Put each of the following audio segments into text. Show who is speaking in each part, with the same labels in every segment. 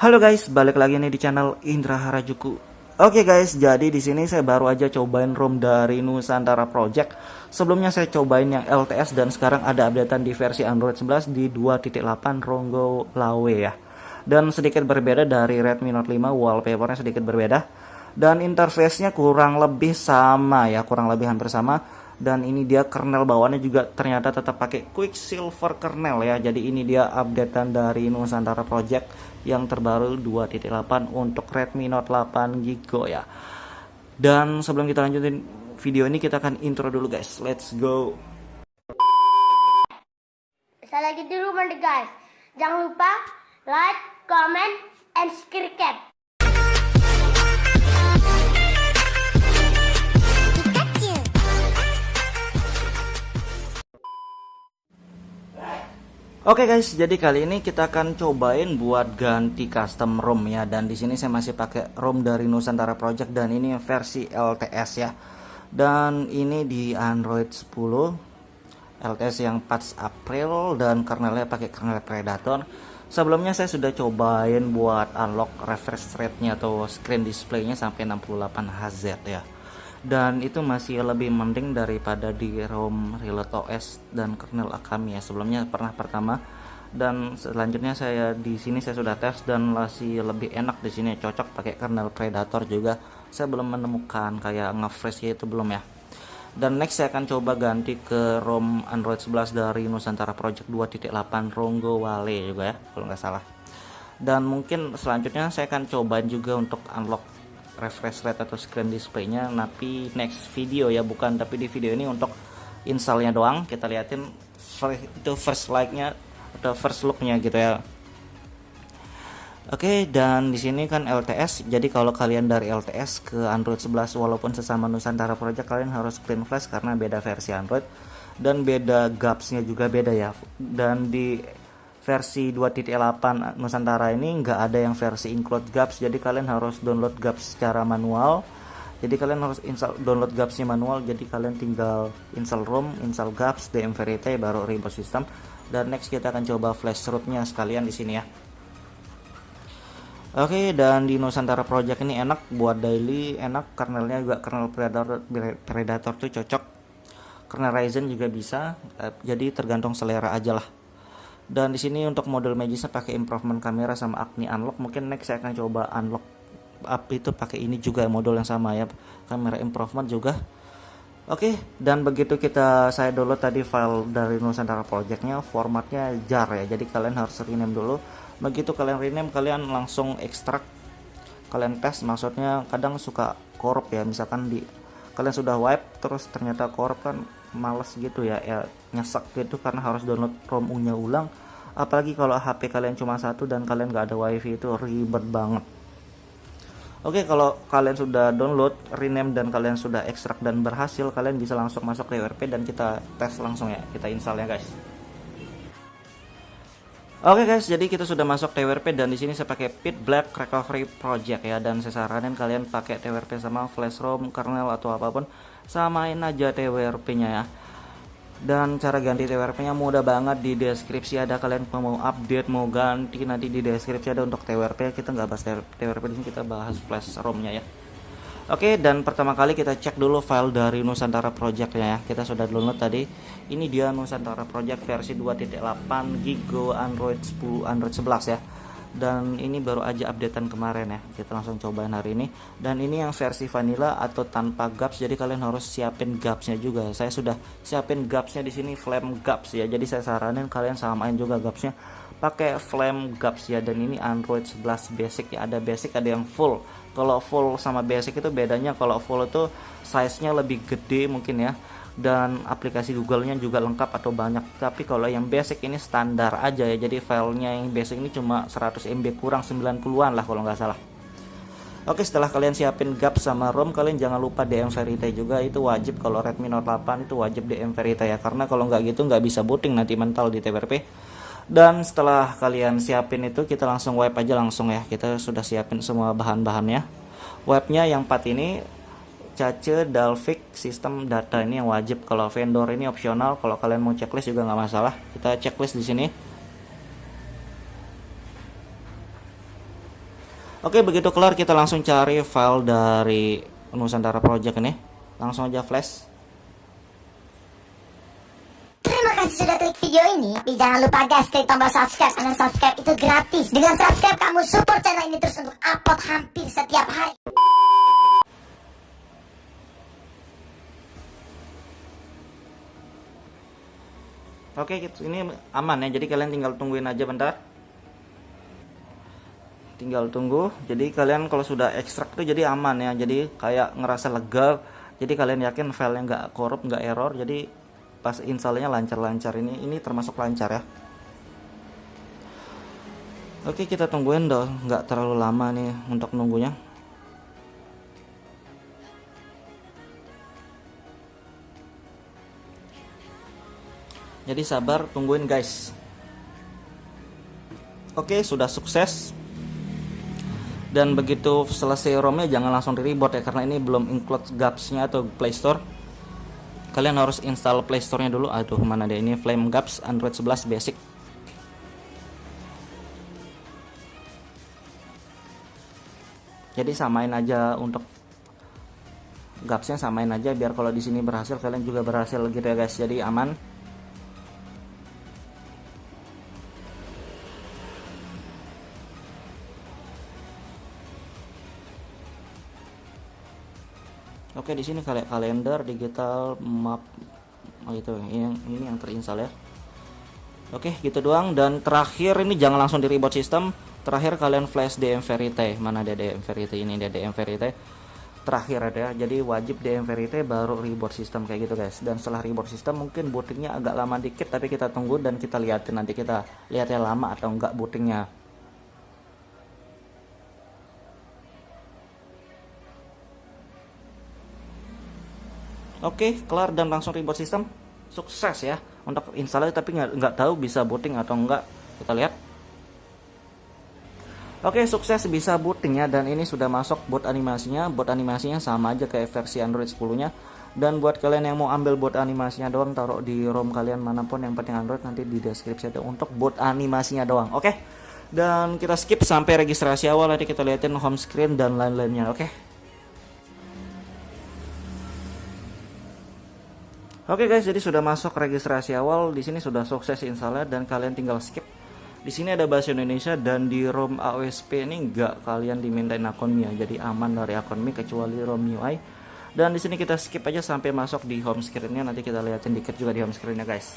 Speaker 1: Halo guys, balik lagi nih di channel Indra Harajuku. Oke guys, jadi di sini saya baru aja cobain ROM dari Nusantara Project. Sebelumnya saya cobain yang LTS dan sekarang ada updatean di versi Android 11 di 2.8 Ronggo Lawe ya. Dan sedikit berbeda dari Redmi Note 5, wallpapernya sedikit berbeda. Dan interface-nya kurang lebih sama ya, kurang lebih hampir sama. Dan ini dia kernel bawaannya juga ternyata tetap pakai Quicksilver kernel ya. Jadi ini dia updatean dari Nusantara Project yang terbaru 2.8 untuk Redmi Note 8 Giga ya. Dan sebelum kita lanjutin video ini, kita akan intro dulu guys. Let's go.
Speaker 2: Saya lagi di rumah nih guys. Jangan lupa like, comment, and subscribe.
Speaker 1: Oke guys, jadi kali ini kita akan cobain buat ganti custom ROM ya. Dan di sini saya masih pakai ROM dari Nusantara Project dan ini versi LTS ya. Dan ini di Android 10 LTS yang 4 April dan kernelnya pakai kernel Predator. Sebelumnya saya sudah cobain buat unlock refresh rate-nya atau screen display-nya sampai 68 Hz ya. Dan itu masih lebih mending daripada di ROM Relate OS dan kernel Akami ya. Sebelumnya pernah pertama dan selanjutnya saya di sini saya sudah tes dan masih lebih enak di sini, cocok pakai kernel Predator juga. Saya belum menemukan kayak nge-fresh itu belum ya. Dan next saya akan coba ganti ke ROM Android 11 dari Nusantara Project 2.8 Ronggo Wale juga ya kalau nggak salah. Dan mungkin selanjutnya saya akan cobain juga untuk unlock refresh rate atau screen display-nya, tapi next video ya, bukan tapi di video ini untuk installnya doang. Kita liatin itu first like-nya atau first look-nya gitu ya. Oke, dan di sini kan LTS. Jadi kalau kalian dari LTS ke Android 11 walaupun sesama Nusantara Project, kalian harus clean flash karena beda versi Android dan beda GAPS-nya juga beda ya. Dan di versi 2.8 Nusantara ini nggak ada yang versi include GAPS, jadi kalian harus download GAPS secara manual. Jadi kalian harus download GAPS-nya manual, jadi kalian tinggal install ROM, install GAPS, DM Verite, baru reboot system. Dan next kita akan coba flash root-nya sekalian di sini ya. Oke, dan di Nusantara Project ini enak buat daily, enak, kernelnya juga kernel Predator tuh cocok, kernel Ryzen juga bisa, jadi tergantung selera aja lah. Dan di sini untuk model Magisnya pakai improvement kamera sama Acne unlock. Mungkin next saya akan coba unlock up itu pakai ini juga, model yang sama ya, kamera improvement juga. Oke, dan begitu saya download tadi file dari Nusantara Projectnya, formatnya jar ya, jadi kalian harus rename dulu. Begitu kalian rename, kalian langsung ekstrak, kalian tes, maksudnya kadang suka korup ya, misalkan kalian sudah wipe terus ternyata korup kan males gitu ya, nyesek gitu karena harus download ROM-nya ulang. Apalagi kalau HP kalian cuma satu dan kalian nggak ada wifi, itu ribet banget. Oke, kalau kalian sudah download, rename, dan kalian sudah ekstrak dan berhasil, kalian bisa langsung masuk ke TWRP dan kita tes langsung ya, kita install ya guys. Oke guys, jadi kita sudah masuk TWRP dan di sini saya pakai Pit Black Recovery Project ya, dan saya saranin kalian pakai TWRP sama flash ROM, kernel atau apapun, samain aja TWRP-nya ya. Dan cara ganti TWRP-nya mudah banget, di deskripsi ada, kalian mau update mau ganti nanti di deskripsi ada untuk TWRP. Kita nggak bahas TWRP di sini, kita bahas flash ROM-nya ya. Oke, dan pertama kali kita cek dulu file dari Nusantara Project-nya ya. Kita sudah download tadi. Ini dia Nusantara Project versi 2.8 Giga Android 10 Android 11 ya. Dan ini baru aja updatean kemarin ya, kita langsung cobain hari ini. Dan ini yang versi vanilla atau tanpa GAPS, jadi kalian harus siapin GAPS-nya juga. Saya sudah siapin GAPS-nya di sini, flame GAPS ya, jadi saya saranin kalian samain juga GAPS-nya pakai flame GAPS ya. Dan ini Android 11 basic ya, ada basic ada yang full. Kalau full sama basic itu bedanya, kalau full itu size-nya lebih gede mungkin ya, dan aplikasi Google-nya juga lengkap atau banyak. Tapi kalau yang basic ini standar aja ya, jadi filenya yang basic ini cuma 100 MB kurang 90-an lah kalau nggak salah. Oke, setelah kalian siapin GAPS sama ROM, kalian jangan lupa DM Verite juga, itu wajib. Kalau Redmi Note 8 itu wajib DM Verite ya, karena kalau nggak gitu nggak bisa booting nanti mental di TWRP. Dan setelah kalian siapin itu, kita langsung wipe aja langsung ya. Kita sudah siapin semua bahan-bahannya. Wipe-nya yang 4 ini, Cache, Dalvik, sistem data ini yang wajib. Kalau vendor ini opsional. Kalau kalian mau checklist juga nggak masalah. Kita checklist di sini. Oke, begitu kelar kita langsung cari file dari Nusantara Project ini. Langsung aja flash.
Speaker 3: Terima kasih sudah klik video ini. Tapi jangan lupa guys, klik tombol subscribe. Karena subscribe itu gratis. Dengan subscribe kamu support channel ini terus untuk upload hampir setiap hari.
Speaker 1: Oke, ini aman ya. Jadi kalian tinggal tungguin aja bentar. Tinggal tunggu. Jadi kalian kalau sudah ekstrak tuh jadi aman ya. Jadi kayak ngerasa lega. Jadi kalian yakin filenya nggak korup, nggak error. Jadi pas installnya lancar-lancar. Ini termasuk lancar ya. Oke, kita tungguin dong. Nggak terlalu lama nih untuk nunggunya. Jadi sabar, tungguin guys. Oke, sudah sukses. Dan begitu selesai ROM-nya jangan langsung di reboot ya, karena ini belum include Gaps-nya atau Play Store. Kalian harus install Play Store-nya dulu. Aduh, mana deh ini Flame Gaps Android 11 basic. Jadi samain aja untuk Gaps-nya, samain aja biar kalau di sini berhasil kalian juga berhasil gitu ya guys. Jadi aman. Oke, di sini kalender digital map gitu. Ini yang terinstall ya. Oke, gitu doang. Dan terakhir ini jangan langsung di reboot sistem. Terakhir kalian flash DM Verite. Mana ada DM Verite? Ini ada DM Verite. Terakhir ada ya. Jadi wajib DM Verite baru reboot sistem kayak gitu guys. Dan setelah reboot sistem mungkin bootingnya agak lama dikit, tapi kita tunggu dan kita lihatin nanti, kita lihat ya lama atau enggak bootingnya. Oke, kelar dan langsung reboot sistem. Sukses ya untuk install, tapi nggak tahu bisa booting atau enggak. Kita lihat. Oke, sukses bisa booting ya, dan ini sudah masuk bot animasinya. Bot animasinya sama aja kayak versi Android 10-nya. Dan buat kalian yang mau ambil bot animasinya doang, taruh di ROM kalian manapun, yang penting Android, nanti di deskripsi ada untuk bot animasinya doang. Oke. Dan kita skip sampai registrasi awal, nanti kita lihatin home screen dan lain-lainnya. Oke. Oke guys, jadi sudah masuk registrasi awal. Di sini sudah sukses installnya dan kalian tinggal skip. Di sini ada bahasa Indonesia dan di ROM AOSP ini enggak kalian dimintain akun MIA. Jadi aman dari akun MIA kecuali ROM UI. Dan di sini kita skip aja sampai masuk di home screen-nya. Nanti kita lihatin dikit juga di home screen-nya guys.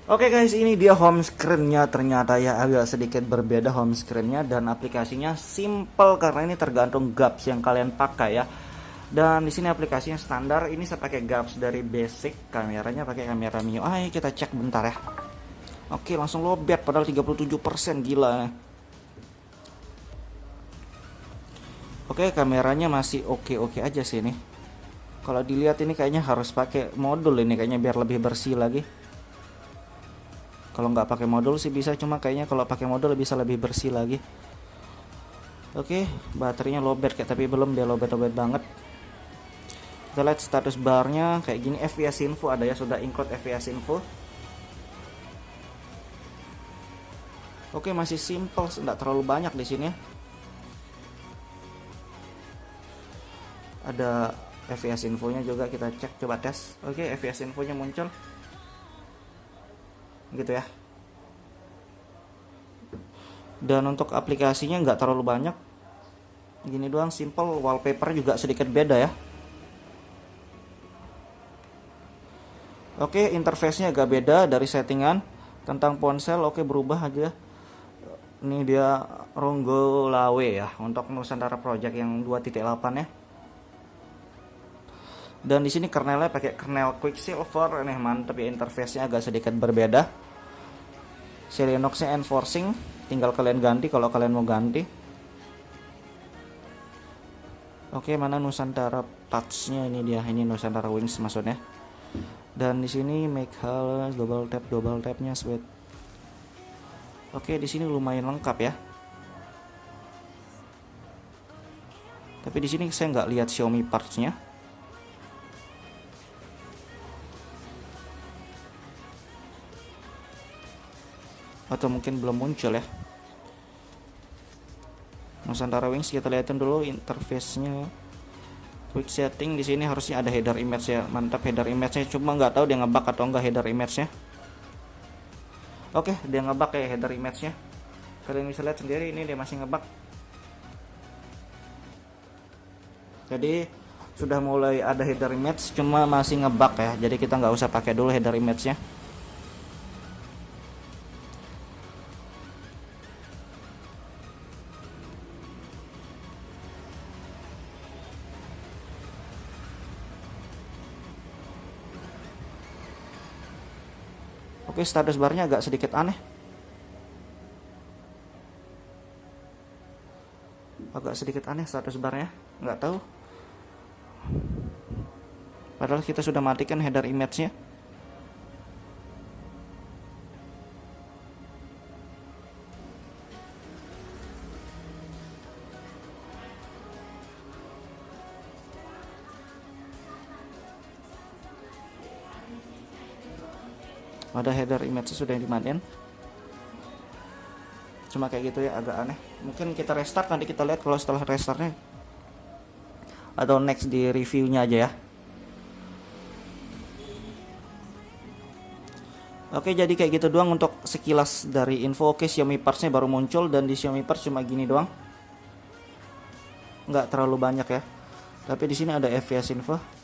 Speaker 1: Oke guys, ini dia home screen-nya. Ternyata ya agak sedikit berbeda home screen-nya, dan aplikasinya simple karena ini tergantung Gaps yang kalian pakai ya. Dan di sini aplikasinya standar. Ini saya pakai Gaps dari basic, kameranya pakai kamera MIUI. Kita cek bentar ya. Oke, langsung lowbat padahal 37%, gila. Oke, kameranya masih oke-oke aja sih ini. Kalau dilihat ini kayaknya harus pakai modul ini kayaknya biar lebih bersih lagi. Kalau nggak pakai modul sih bisa, cuma kayaknya kalau pakai modul bisa lebih bersih lagi. Oke, baterainya lowbat kayak, tapi belum dia lowbat banget. Kita lihat status barnya kayak gini. FPS info ada ya, sudah include FPS info. Oke, masih simple, nggak terlalu banyak di sini. Ada FPS infonya juga, kita cek, coba tes. Oke, FPS infonya muncul. Gitu ya. Dan untuk aplikasinya nggak terlalu banyak, gini doang, simple. Wallpaper juga sedikit beda ya. Oke, interface-nya agak beda dari settingan. Tentang ponsel, oke, berubah aja. Ini dia Ronggo Lawe ya untuk Nusantara Project yang 2.8 ya. Dan di sini kernelnya pakai kernel Quicksilver, ini mantep ya, interface-nya agak sedikit berbeda. Selenox-nya enforcing, tinggal kalian ganti kalau kalian mau ganti. Oke, mana Nusantara touch-nya, ini dia, ini Nusantara Wings maksudnya. Dan di sini make hal double tap-nya sweet. Oke, di sini lumayan lengkap ya. Tapi di sini saya nggak lihat Xiaomi parts-nya. atau mungkin belum muncul ya. Nusantara Wings kita lihatin dulu interface-nya. Quick setting di sini harusnya ada header image ya. Mantap header image-nya, cuma nggak tahu dia ngebug atau enggak header image-nya. Oke, dia ngebug ya header image-nya. Kalian bisa lihat sendiri ini dia masih ngebug. Jadi sudah mulai ada header image, cuma masih ngebug ya. Jadi kita nggak usah pakai dulu header image-nya. Oke, status barnya agak sedikit aneh. Agak sedikit aneh status barnya, nggak tahu. Padahal kita sudah matikan header image-nya. Ada header image sudah dimatiin. Cuma kayak gitu ya, agak aneh. Mungkin kita restart, nanti kita lihat kalau setelah restartnya, atau next di reviewnya aja ya. Oke, jadi kayak gitu doang untuk sekilas dari info. Oke, Xiaomi parts-nya baru muncul, dan di Xiaomi parts cuma gini doang, nggak terlalu banyak ya. Tapi di sini ada FVS info.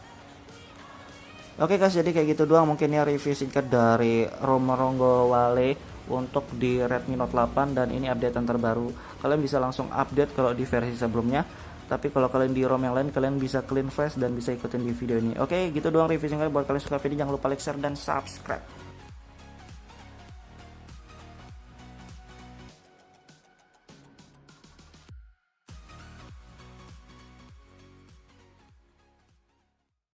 Speaker 1: Oke guys, jadi kayak gitu doang mungkin ya review singkat dari ROM Ronggowale untuk di Redmi Note 8, dan ini update yang terbaru. Kalian bisa langsung update kalau di versi sebelumnya, tapi kalau kalian di ROM yang lain kalian bisa clean flash dan bisa ikutin di video ini. Oke, gitu doang review singkat. Buat kalian suka video jangan lupa like, share, dan subscribe.